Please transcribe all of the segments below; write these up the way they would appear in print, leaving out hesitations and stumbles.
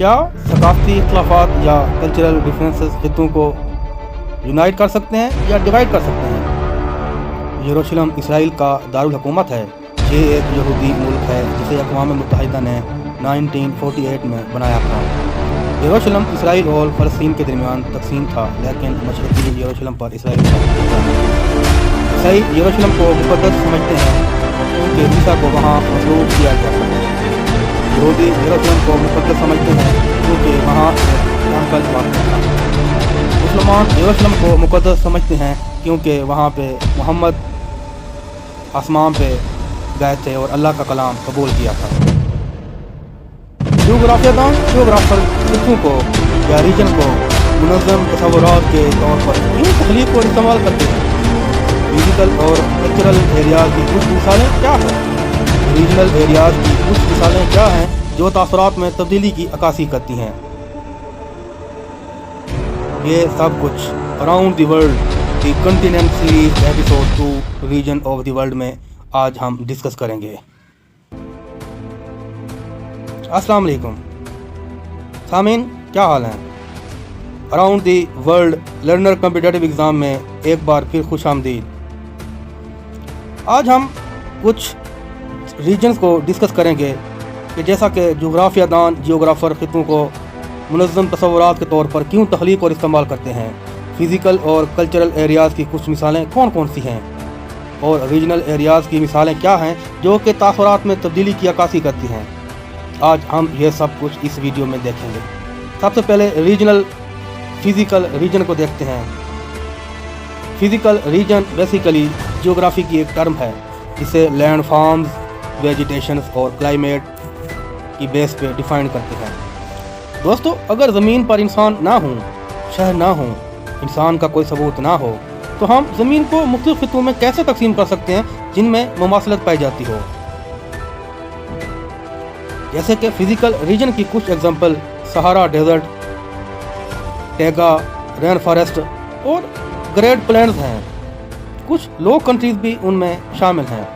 क्या सकाफती इख्तलाफात या cultural differences खित्तों को यूनाइट कर सकते हैं या डिवाइड कर सकते हैं? यरूशलेम इसराइल का दारुल हुकूमत है। ये एक यहूदी मुल्क है जिसे अक़वाम मुत्तहिदा ने 1948 में बनाया था। यरूशलेम इसराइल और फ़लस्तीन के दरमियान तकसीम था, लेकिन मशरक़ी यरूशलेम पर इसराइल का कब्ज़ा है। ईसाई यरूशलेम को मुक़द्दस समझते हैं क्योंकि ईसा को वहाँ मसलूब किया गया था। यहूदी यरूशलेम को मुक़द्दस समझते हैं क्योंकि वहाँ टेंपल वाक़ था। मुसलमान यरूशलेम को मुक़द्दस समझते हैं क्योंकि वहाँ पे मोहम्मद आसमान पे गए थे और अल्लाह का कलाम कबूल किया था। जियोग्राफर खित्तों को या रीजन को मुनज़्ज़म तसव्वुरात के तौर पर इन तख्लीक को इस्तेमाल करते हैं। फिजिकल और कल्चरल एरियाज़ की कुछ मिसालें क्या हैं? रीजनल एरियाज़ की कुछ मिसालें क्या हैं जो तासुरात में तब्दीली की अक्कासी करती हैं? ये सब कुछ around the world the continent series episode 2 region of the world में आज हम डिस्कस करेंगे। अस्सलाम वालेकुम सामीन, क्या हाल हैं? Around the world learner competitive exam में एक बार फिर खुश आमदीद। आज हम कुछ रीजन्स को डिस्कस करेंगे कि जैसा कि जियोग्राफर खित्तों को मुनज़्ज़म तसव्वुरात के तौर पर क्यों तख्लीक और इस्तेमाल करते हैं। फ़िज़िकल और कल्चरल एरियाज़ की कुछ मिसालें कौन कौन सी हैं और रीजनल एरियाज़ की मिसालें क्या हैं जो कि तासुरात में तब्दीली की अक्कासी करती हैं। आज हम ये सब कुछ इस वीडियो में देखेंगे। सबसे पहले फ़िज़िकल रीजन को देखते हैं। फ़िज़िकल रीजन बेसिकली जियोग्राफी की एक टर्म है जिसे लैंड फॉर्म्स, वेजिटेशंस और क्लाइमेट की बेस पे डिफ़ाइन करते हैं। दोस्तों, अगर ज़मीन पर इंसान ना हो, शहर ना हो, इंसान का कोई सबूत ना हो, तो हम ज़मीन को मुख्तलिफ खित्तों में कैसे तकसीम कर सकते हैं जिनमें मुमासलत पाई जाती हो। जैसे कि फ़िज़िकल रीजन की कुछ example Sahara desert, taiga rain forest और ग्रेट प्लेन्स हैं। कुछ लो कंट्रीज़ भी उनमें शामिल हैं।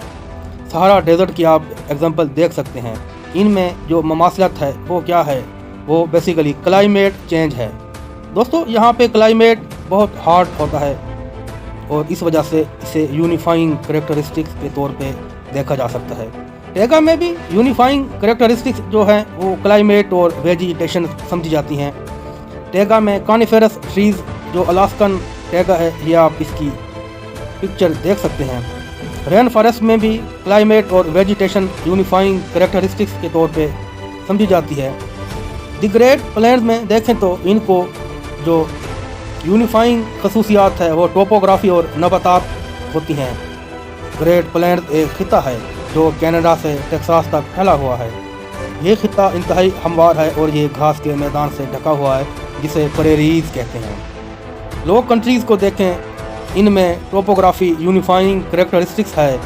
सहारा डेजर्ट की आप एग्जांपल देख सकते हैं। इनमें जो मुमासलत है वो क्या है? वो बेसिकली क्लाइमेट चेंज है। दोस्तों, यहाँ पे क्लाइमेट बहुत हार्ड होता है और इस वजह से इसे यूनिफाइंग करेक्टरिस्टिक्स के तौर पे देखा जा सकता है। टैगा में भी यूनिफाइंग करेक्टरिस्टिक्स जो हैं वो क्लाइमेट और वेजिटेशन समझी जाती हैं। टैगा में कॉनिफेरस ट्रीज़ जो अलास्कन टैगा है, ये आप इसकी पिक्चर देख सकते हैं। रेन फॉरेस्ट में भी क्लाइमेट और वेजिटेशन यूनिफाइंग करेक्टरिस्टिक्स के तौर पे समझी जाती है। द ग्रेट प्लेन्स में देखें तो इनको जो यूनिफाइंग खसूसियात है वो टोपोग्राफी और नबातात होती हैं। ग्रेट प्लेन्स एक खिता है जो कनाडा से टेक्सास तक फैला हुआ है। ये खिता इंतहाई हमवार है और ये घास के मैदान से ढका हुआ है जिसे प्रेरीज कहते हैं। लो कंट्रीज़ को देखें, इनमें टोपोग्राफी यूनिफाइंग करेक्टरिस्टिक्स है।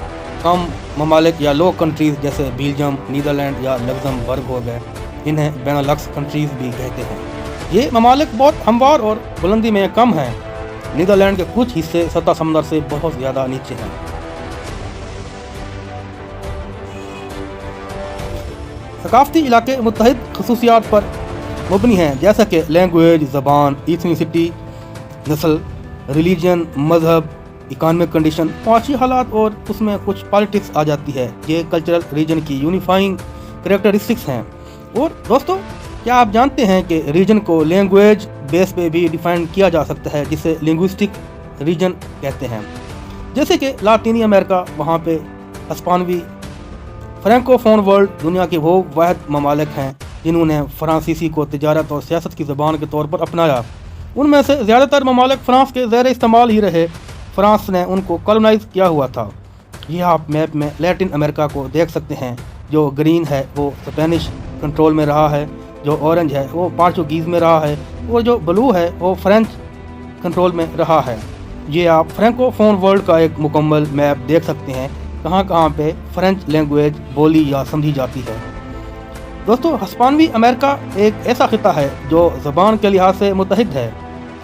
कम ममालिक या लो कंट्रीज़ जैसे बेल्जियम, नीदरलैंड या लग्जमबर्ग हो गए, इन्हें बेनेलक्स कंट्रीज़ भी कहते हैं। ये ममालिक बहुत हमवार और बुलंदी में कम हैं। नीदरलैंड के कुछ हिस्से सतह समंदर से बहुत ज़्यादा नीचे हैं। सकाफती इलाके मुत्तहिद खसूसियात पर मुबनी हैं, जैसा कि लैंग्वेज, ज़बान, इथनिसिटी, नस्ल, रिलीजन, मज़हब, इकॉनमिक कंडीशन, माशी हालात और उसमें कुछ पॉलिटिक्स आ जाती है। ये कल्चरल रीजन की यूनिफाइंग करेक्टरिस्टिक्स हैं। और दोस्तों, क्या आप जानते हैं कि रीजन को लैंग्वेज बेस पे भी डिफ़ाइन किया जा सकता है जिसे लिंग्विस्टिक रीजन कहते हैं। जैसे कि लातीनी अमेरिका, वहाँ पे हिस्पानवी, फ्रैंकोफोन वर्ल्ड दुनिया के वो वाहिद ममालिक हैं जिन्होंने फ़्रांसीसी को तिजारत और सियासत की ज़बान के तौर पर अपनाया। उनमें से ज़्यादातर ममालिक फ़्रांस के ज़ेर इस्तेमाल ही रहे। फ़्रांस ने उनको कॉलोनाइज़ किया हुआ था। यह आप मैप में लैटिन अमेरिका को देख सकते हैं। जो ग्रीन है वो स्पेनिश कंट्रोल में रहा है, जो ऑरेंज है वो पोर्चुगीज़ में रहा है और जो ब्लू है वो फ्रेंच कंट्रोल में रहा है। ये आप फ्रैंकोफोन वर्ल्ड का एक मुकम्मल मैप देख सकते हैं, कहाँ कहाँ पे फ्रेंच लैंग्वेज बोली या समझी जाती है। दोस्तों, हिस्पानवी अमेरिका एक ऐसा खिता है जो ज़बान के लिहाज से मुत्तहिद है।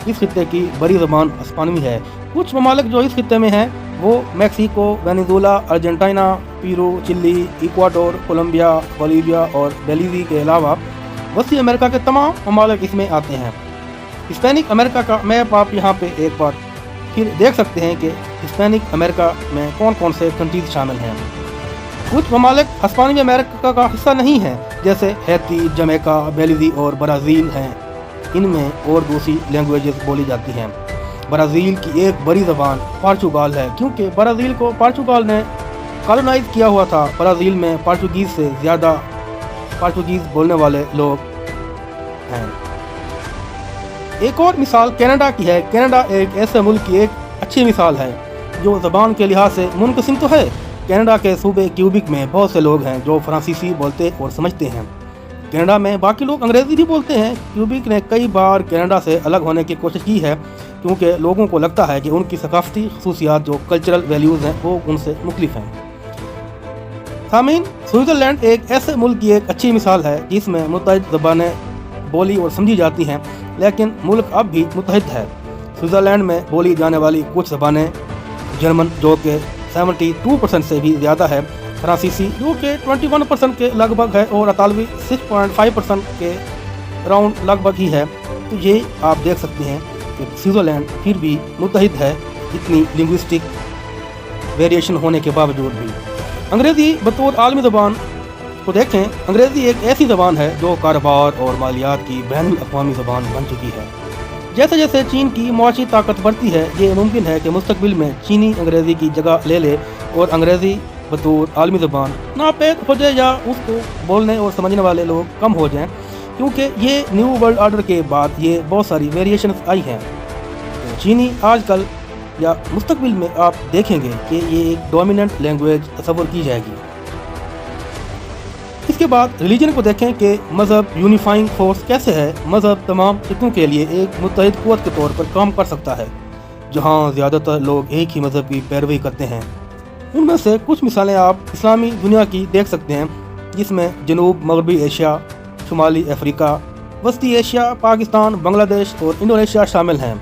इस खिते की बड़ी ज़बान हिस्पानवी है। कुछ ममालिक जो इस खिते में हैं वो Mexico, Venezuela, Argentina, Peru, Chile, Ecuador, Colombia, Bolivia और बेलीज़ के अलावा वसी अमेरिका के तमाम ममालिक इसमें आते हैं। हिस्पैनिक अमेरिका का मैप आप यहाँ पे एक बार फिर देख सकते हैं कि हिस्पैनिक अमेरिका में कौन कौन से कंट्रीज शामिल हैं। कुछ ममालिक हिस्पैनिक अमेरिका का हिस्सा नहीं हैं, जैसे हैती, जमैका, बेलीज़ और ब्राज़ील हैं। इनमें और दूसरी लैंग्वेजेस बोली जाती हैं। ब्राज़ील की एक बड़ी ज़बान पोर्चुगाल है, क्योंकि ब्राज़ील को पोर्चुगाल ने कॉलोनाइज किया हुआ था। ब्राज़ील में पोर्चुगीज़ से ज़्यादा पोर्चुगीज़ बोलने वाले लोग हैं। एक और मिसाल कनाडा की है। कनाडा एक ऐसे मुल्क की एक अच्छी मिसाल है जो ज़बान के लिहाज से मुनक़सिम तो है। कनाडा के सूबे क्यूबिक में बहुत से लोग हैं जो फ्रांसीसी बोलते और समझते हैं। कनाडा में बाकी लोग अंग्रेज़ी भी बोलते हैं। क्यूबिक ने कई बार कनाडा से अलग होने की कोशिश की है, क्योंकि लोगों को लगता है कि उनकी सकाफ़ती खसूसियात जो कल्चरल वैल्यूज़ हैं वो उनसे मुख्तलिफ हैं। सामीन, स्विट्ज़रलैंड एक ऐसे मुल्क की एक अच्छी मिसाल है जिसमें मुतअद्दिद ज़बानें बोली और समझी जाती हैं, लेकिन मुल्क अब भी मुत्तहिद है। स्विट्ज़रलैंड में बोली जाने वाली कुछ ज़बानें जर्मन जो कि 72% से भी ज़्यादा है, फ्रांसीसी जो कि 21% के लगभग है और इतालवी 6.5% के राउंड लगभग ही है। तो ये आप देख सकते हैं कि स्विट्ज़रलैंड फिर भी मुत्तहिद है इतनी लिंग्विस्टिक वेरिएशन होने के बावजूद भी। अंग्रेज़ी बतौर आलमी ज़बान को देखें, अंग्रेज़ी एक ऐसी ज़बान है जो कारोबार और मालियात की बैनुल अक़वामी ज़बान बन चुकी है। जैसे जैसे चीन की मुआशी ताकत बढ़ती है, ये मुमकिन है कि मुस्तक़बिल में चीनी अंग्रेज़ी की जगह ले ले और अंग्रेज़ी बतौर आलमी ज़बान नापैद हो जाए या उसको बोलने और समझने वाले लोग कम हो जाएं, क्योंकि ये न्यू वर्ल्ड ऑर्डर के बाद ये बहुत सारी वेरिएशंस आई हैं। तो चीनी आजकल या मुस्तक़बिल में आप देखेंगे कि ये एक डोमिनेंट लैंग्वेज तस्वर की जाएगी। इसके बाद रिलीजन को देखें कि मज़हब यूनिफाइंग फोर्स कैसे है। मज़हब तमाम खित्तों के लिए एक मुत्तहिद क़ुव्वत के तौर पर काम कर सकता है, जहाँ ज़्यादातर लोग एक ही मज़हब की पैरवी करते हैं। उनमें से कुछ मिसालें आप इस्लामी दुनिया की देख सकते हैं, जिसमें जनूब मगरबी एशिया, शुमाली अफ्रीका, वस्ती एशिया, पाकिस्तान, बांग्लादेश और इंडोनेशिया शामिल हैं।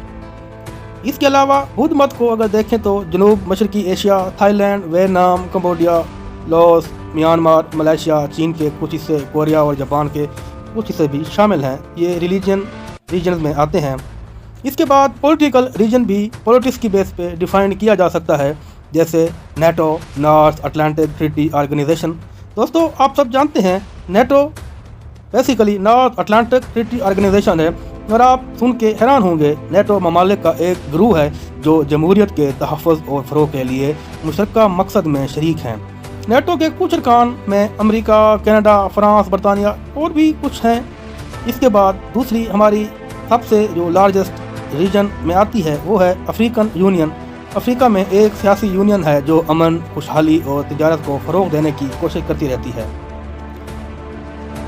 इसके अलावा बुद्ध मत को अगर देखें तो जनूब मशरकी Asia, Thailand, Vietnam, Cambodia, Laos, Myanmar, Malaysia, चीन के कुछ हिस्से, कोरिया और जापान के कुछ हिस्से भी शामिल हैं। ये रीजन में आते हैं। इसके बाद पॉलिटिकल रीजन भी पॉलिटिक्स की बेस पे डिफाइन किया जा सकता है, जैसे NATO, North Atlantic Treaty Organization. दोस्तों, आप सब जानते हैं NATO basically North Atlantic Treaty Organization है, और आप सुन के हैरान होंगे नेटो ममालिक का एक ग्रुप है जो जमहूरियत के तहफ़्फ़ुज़ और फ़रोग़ के लिए मुशतरका मकसद में शरीक हैं। नेटो के कुछ अरकान में अमेरिका, कनाडा, फ्रांस, बरतानिया और भी कुछ हैं। इसके बाद दूसरी हमारी सबसे जो लार्जेस्ट रीजन में आती है वो है अफ्रीकन यूनियन। अफ्रीका में एक सियासी यूनियन है जो अमन, खुशहाली और तिजारत को फ़रोग़ देने की कोशिश करती रहती है।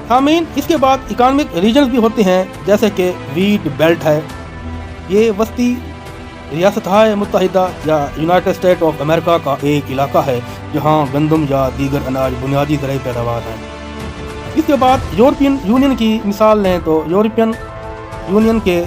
हामीन, इसके बाद इकॉनमिक रीजन्स भी होते हैं, जैसे कि वीट बेल्ट है। ये वस्ती रियासत-ए मुत्तहिदा या यूनाइटेड स्टेट ऑफ अमेरिका का एक इलाका है जहाँ गंदम या दीगर अनाज बुनियादी ज़रूरी पैदावार हैं। इसके बाद यूरोपियन यूनियन की मिसाल लें तो यूरोपियन यूनियन के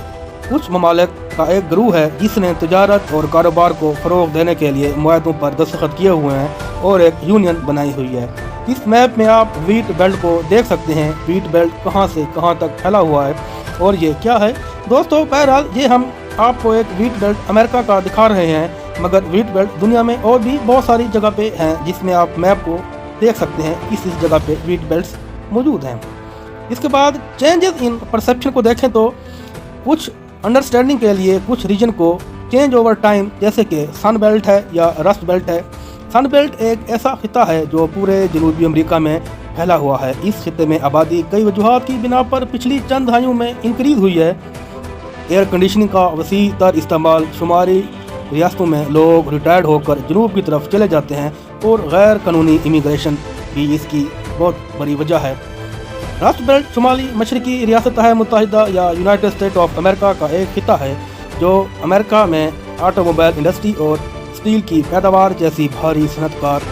कुछ ममालिक का एक ग्रुप है जिसने तजारत और कारोबार को फ़रोग़ देने के लिए मुआहदों पर दस्तखत किए हुए हैं और एक यूनियन बनाई हुई है। इस मैप में आप वीट बेल्ट को देख सकते हैं। वीट बेल्ट कहाँ से कहाँ तक फैला हुआ है और ये क्या है। दोस्तों, बहरहाल ये हम आपको एक वीट बेल्ट अमेरिका का दिखा रहे हैं, मगर वीट बेल्ट दुनिया में और भी बहुत सारी जगह पे हैं, जिसमें आप मैप को देख सकते हैं इस जगह पे वीट बेल्ट्स मौजूद हैं। इसके बाद चेंजेस इन परसेप्शन को देखें तो कुछ अंडरस्टैंडिंग के लिए कुछ रीजन को चेंज ओवर टाइम, जैसे कि सन बेल्ट है या रस्ट बेल्ट है। सन बेल्ट एक ऐसा खिता है जो पूरे जनूबी अमेरिका में फैला हुआ है। इस खिते में आबादी कई वजूहात की बिना पर पिछली चंद दहाइयों में इंक्रीज हुई है। एयर कंडीशनिंग का वसी तर इस्तेमाल, शुमारी रियासतों में लोग रिटायर्ड होकर जनूब की तरफ चले जाते हैं और गैर कानूनी इमिग्रेशन भी इसकी बहुत बड़ी वजह है। रस्ट बेल्ट शुमाली मशरकी रियासत-ए मुत्तहिदा या यूनाइटेड स्टेट ऑफ अमेरिका का एक खिता है जो अमेरिका में ऑटोमोबाइल इंडस्ट्री और स्टील की पैदावार जैसी भारी सनतकार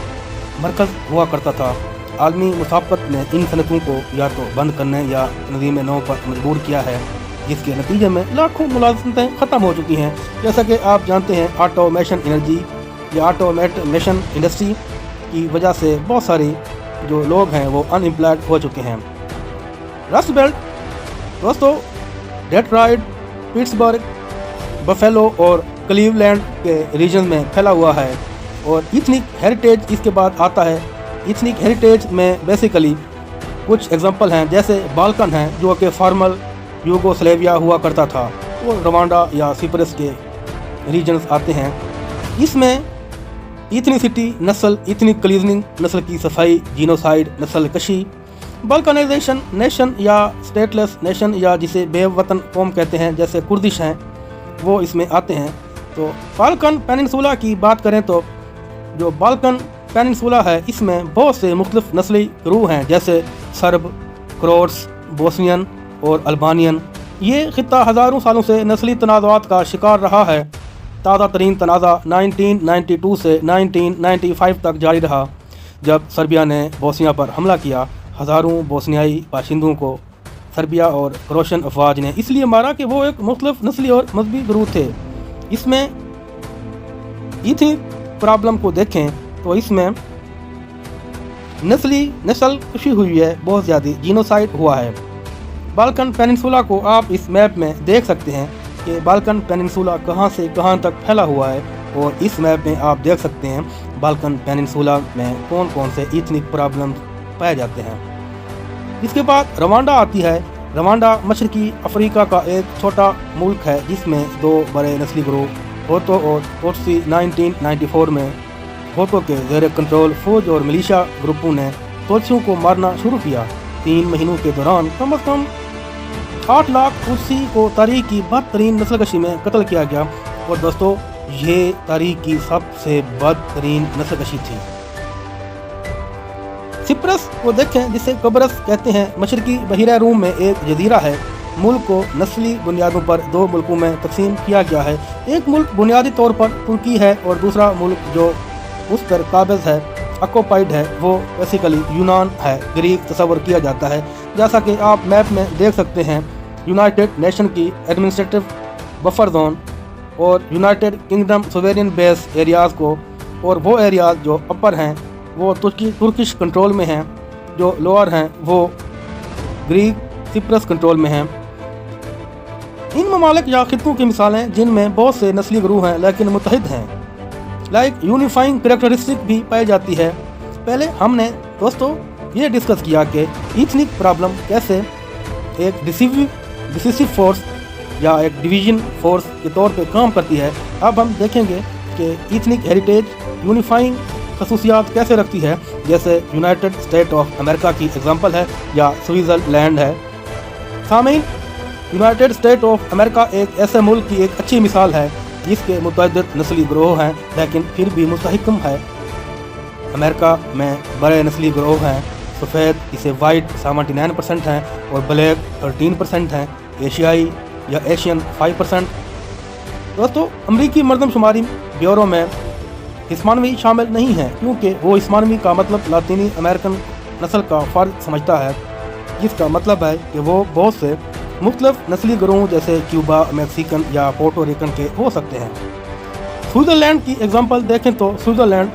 मरकज़ हुआ करता था। आलमी मुसाफत ने इन सनतों को या तो बंद करने या तंज़ीम नौ पर मजबूर किया है, जिसके नतीजे में लाखों मुलाज़मतें ख़त्म हो चुकी हैं। जैसा कि आप जानते हैं, ऑटोमेशन एनर्जी या ऑटोमेशन इंडस्ट्री की वजह से बहुत सारे जो लोग हैं वो अनएम्प्लॉयड हो चुके हैं। रस्ट बेल्ट दोस्तों डेट्रॉइट, पिट्सबर्ग, बफेलो और क्लीवलैंड के रीजन में फैला हुआ है। और इथनिक हेरिटेज इसके बाद आता है। इथनिक हेरिटेज में बेसिकली कुछ एग्जांपल हैं, जैसे बाल्कन है जो कि फॉर्मल यूगोस्लेविया हुआ करता था, और रवांडा या सिप्रस के रीजन्स आते हैं। इसमें इथनिसिटी, नस्ल, इथनिक क्लीजनिंग, नस्ल की सफाई, जीनोसाइड, नस्ल कशी, बल्कनाइजेशन, नेशन या स्टेटलेस नेशन या जिसे बेवतन कौम कहते हैं जैसे कुर्दिश हैं, वो इसमें आते हैं। तो बाल्कन पेनिनसुला की बात करें तो जो बाल्कन पेनिनसुला है इसमें बहुत से मुख्तलिफ नस्ली ग्रुप हैं, जैसे सर्ब, क्रोट्स, बोस्नियन और अल्बानियन। ये खित्ता हज़ारों सालों से नस्ली तनाज़ात का शिकार रहा है। ताज़ा तरीन तनाज़ा 1992 से 1995 तक जारी रहा, जब सर्बिया ने बोस्निया पर हमला किया। हज़ारों बोस्नियाई बाशिंदों को सर्बिया और क्रोशियन अफवाज ने इसलिए मारा कि वो एक मुख्तलिफ नस्ली और मजहबी ग्रुप थे। इसमें इथनिक प्रॉब्लम को देखें तो इसमें नस्ल कशी हुई है, बहुत ज़्यादा जीनोसाइड हुआ है। बाल्कन पेनिनसुला को आप इस मैप में देख सकते हैं कि बाल्कन पेनिनसुला कहां से कहां तक फैला हुआ है, और इस मैप में आप देख सकते हैं बाल्कन पेनिनसुला में कौन कौन से इथनिक प्रॉब्लम पाए जाते हैं। इसके बाद रवांडा आती है। रवांडा मशरकी अफ्रीका का एक छोटा मुल्क है जिसमें दो बड़े नस्ली ग्रुप होतो और टोट्सी 1994 में होतो के ज़ेर कंट्रोल फौज और मिलिशिया ग्रुपों ने टोट्सियों को मारना शुरू किया। 3 महीनों के दौरान कम अज़ कम 8 लाख टोट्सी को तारीख की बदतरीन नस्लकशी में कत्ल किया गया। और दोस्तों ये तारीख की सबसे बदतरीन नस्लकशी थी। सिप्रस को देखें जिसे कब्रस कहते हैं, मशरकी बहिरा रूम में एक जजीरा है। मुल्क को नस्ली बुनियादों पर 2 मुल्कों में तकसीम किया गया है। एक मुल्क बुनियादी तौर पर तुर्की है और दूसरा मुल्क जो उस पर काबिज है, ऑक्युपाइड है, वो बेसिकली यूनान है, ग्रीक तस्वर किया जाता है। जैसा कि आप मैप में देख सकते हैं यूनाइटेड नेशन की एडमिनिस्ट्रेटिव बफर जोन और United kingdom sovereign base areas को, और वो एरियाज़ जो अपर हैं वो तुर्किश कंट्रोल में हैं, जो लोअर हैं वो ग्रीक सिप्रस कंट्रोल में हैं। इन ममालिक या खित्तों की मिसालें जिनमें बहुत से नस्ली ग्रुप हैं लेकिन मुत्तहिद हैं, लाइक यूनिफाइंग करैक्टरिस्टिक भी पाई जाती है। पहले हमने दोस्तों ये डिस्कस किया कि इथनिक प्रॉब्लम कैसे एक डिसिसिव फोर्स या एक डिवीजन फोर्स के तौर पे काम करती है। अब हम देखेंगे कि इथनिक हेरिटेज यूनिफाइंग खसूसियात कैसे रखती है, जैसे यूनाइटेड स्टेट ऑफ अमेरिका की एग्जांपल है या स्विट्ज़रलैंड है। सामीन, यूनाइटेड स्टेट ऑफ अमेरिका एक ऐसे मुल्क की एक अच्छी मिसाल है जिसके मुतअद्दिद नस्ली ग्रोह हैं लेकिन फिर भी मुस्तहकम है। अमेरिका में बड़े नस्ली ग्रोह हैं। सफ़ेद इसे वाइट 79% हैं और ब्लैक 13% हैं। एशियाई या एशियन 5%। दोस्तों अमरीकी मरदमशुमारी ब्यूरो में हिस्पानिक शामिल नहीं है क्योंकि वो हिस्पानिक का मतलब लातीनी अमेरिकन नस्ल का फ़र्द समझता है, जिसका मतलब है कि वो बहुत से मुख्तलिफ नस्ली ग्रोह जैसे क्यूबा, मैक्सिकन या पोर्टो रिकन के हो सकते हैं। स्विट्ज़रलैंड की एग्जांपल देखें तो स्विट्ज़रलैंड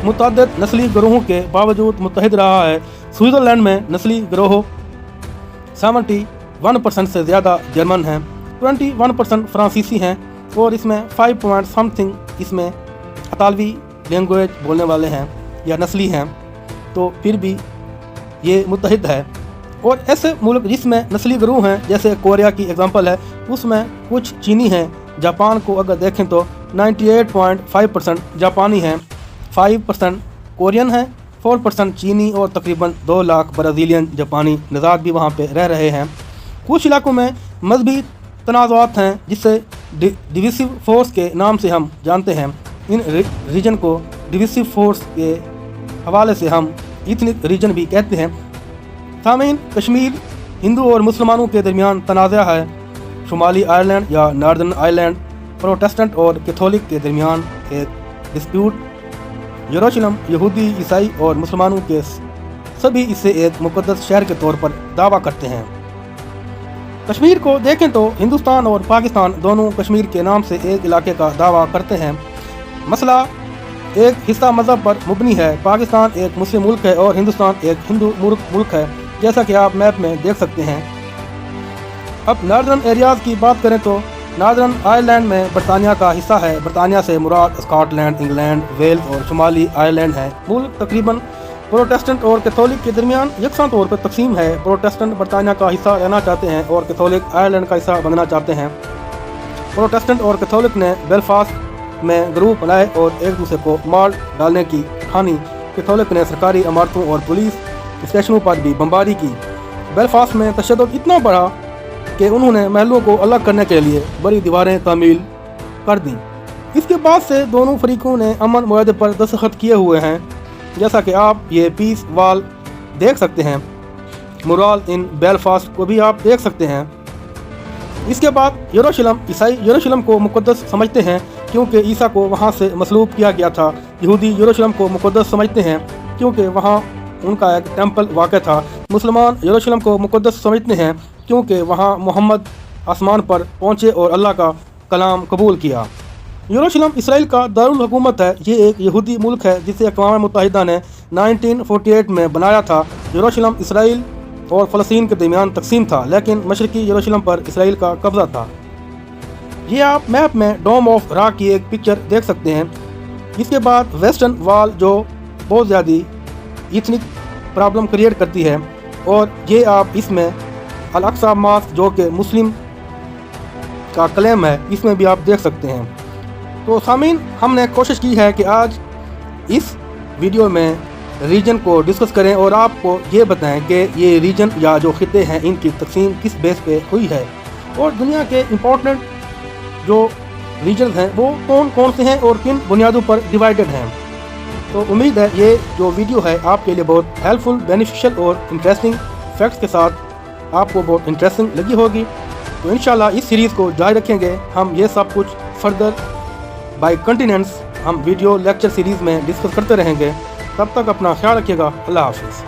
मुतअद्दिद नस्ली ग्रोहों के बावजूद मुत्तहिद रहा है। स्विट्ज़रलैंड में नस्ली ग्रोह 71% से ज़्यादा जर्मन हैं, 21% फ्रांसीसी हैं और इसमें 5 पॉइंट समथिंग इसमें अतालवी लैंग्वेज बोलने वाले हैं या नस्ली हैं, तो फिर भी ये मुत्तहिद है। और ऐसे मुल्क जिसमें नस्ली ग्रुप हैं जैसे कोरिया की एग्जांपल है, उसमें कुछ चीनी हैं। जापान को अगर देखें तो 98.5% जापानी हैं, 5% कोरियन हैं, 4% चीनी और तकरीबन 2 लाख ब्राज़ीलियन जापानी नज़ात भी वहाँ पे रह रहे हैं। कुछ इलाकों में मजहबी तनाज़ात हैं जिसे डिविसिव फोर्स के नाम से हम जानते हैं। इन रीजन को डिविसिव फोर्स के हवाले से हम इथनिक रीजन भी कहते हैं। सामीन, कश्मीर हिंदू और मुसलमानों के दरमियान तनाज़ा है। शुमाली आयरलैंड या नॉर्दर्न आयरलैंड प्रोटेस्टेंट और कैथोलिक के दरमियान एक डिस्प्यूट। यरूशलेम यहूदी, ईसाई और मुसलमानों के सभी इसे एक मुक़द्दस शहर के तौर पर दावा करते हैं। कश्मीर को देखें तो हिंदुस्तान और पाकिस्तान दोनों कश्मीर के नाम से एक इलाके का दावा करते हैं। मसला एक हिस्सा मज़हब पर मुबनी है। पाकिस्तान एक मुस्लिम मुल्क है और हिंदुस्तान एक हिंदू मुल्क है, जैसा कि आप मैप में देख सकते हैं। اب ناردرن ایریاز کی بات کریں تو ناردرن آئرلینڈ میں برطانیہ کا حصہ ہے۔ برطانیہ سے مراد اسکاٹ لینڈ، انگلینڈ، ویلز اور شمالی آئرلینڈ ہے۔ ملک تقریباً پروٹیسٹنٹ اور کیتھولک کے درمیان یکساں طور پر تقسیم ہے۔ پروٹیسٹنٹ برطانیہ کا حصہ رہنا چاہتے ہیں اور کیتھولک آئرلینڈ کا حصہ بننا چاہتے ہیں۔ پروٹیسٹنٹ اور کیتھولک نے بیلفاسٹ میں گروپ بنائے اور ایک دوسرے کو مار ڈالنے کی ٹھانی۔ کیتھولک نے سرکاری عمارتوں اور پولیس اسٹیشنوں پر بھی بمباری کی۔ بیلفاسٹ میں تشدد اتنا بڑھا کہ انہوں نے محلوں کو الگ کرنے کے لیے بڑی دیواریں تعمیل کر دیں۔ اس کے بعد سے دونوں فریقوں نے امن معاہدے پر دستخط کیے ہوئے ہیں، جیسا کہ آپ یہ پیس وال دیکھ سکتے ہیں۔ مورال ان بیلفاسٹ کو بھی آپ دیکھ سکتے ہیں۔ اس کے بعد یروشلم، عیسائی یروشلم کو مقدس سمجھتے ہیں کیونکہ عیسیٰ کو وہاں سے مصلوب کیا گیا تھا۔ یہودی یروشلم کو مقدس سمجھتے ہیں کیونکہ وہاں ان کا ایک ٹیمپل واقع تھا۔ مسلمان یروشلم کو مقدس سمجھتے ہیں کیونکہ وہاں محمد آسمان پر پہنچے اور اللہ کا کلام قبول کیا۔ یروشلم اسرائیل کا دارالحکومت ہے۔ یہ ایک یہودی ملک ہے جسے اقوام متحدہ نے 1948 میں بنایا تھا۔ یروشلم اسرائیل اور فلسطین کے درمیان تقسیم تھا، لیکن مشرقی یروشلم پر اسرائیل کا قبضہ تھا۔ یہ آپ میپ میں ڈوم آف راک کی ایک پکچر دیکھ سکتے ہیں۔ اس کے بعد ویسٹرن وال جو بہت زیادہ ایتھنک پرابلم کریٹ کرتی ہے، اور یہ آپ اس میں الاقصی ماسک جو کہ مسلم کا کلیم ہے، اس میں بھی آپ دیکھ سکتے ہیں۔ تو سامعین، ہم نے کوشش کی ہے کہ آج اس ویڈیو میں ریجن کو ڈسکس کریں اور آپ کو یہ بتائیں کہ یہ ریجن یا جو خطے ہیں ان کی تقسیم کس بیس پہ ہوئی ہے، اور دنیا کے امپورٹنٹ جو ریجنز ہیں وہ کون کون سے ہیں اور کن بنیادوں پر ڈیوائیڈڈ ہیں۔ تو امید ہے یہ جو ویڈیو ہے آپ کے لیے بہت ہیلپ فل، بینیفیشل اور انٹرسٹنگ فیکٹس کے ساتھ آپ کو بہت انٹرسٹنگ لگی ہوگی۔ تو انشاءاللہ اس سیریز کو جاری رکھیں گے۔ ہم یہ سب کچھ فردر بائی کنٹیننٹس ہم ویڈیو لیکچر سیریز میں ڈسکس کرتے رہیں گے۔ تب تک اپنا خیال رکھیے گا۔ اللہ حافظ۔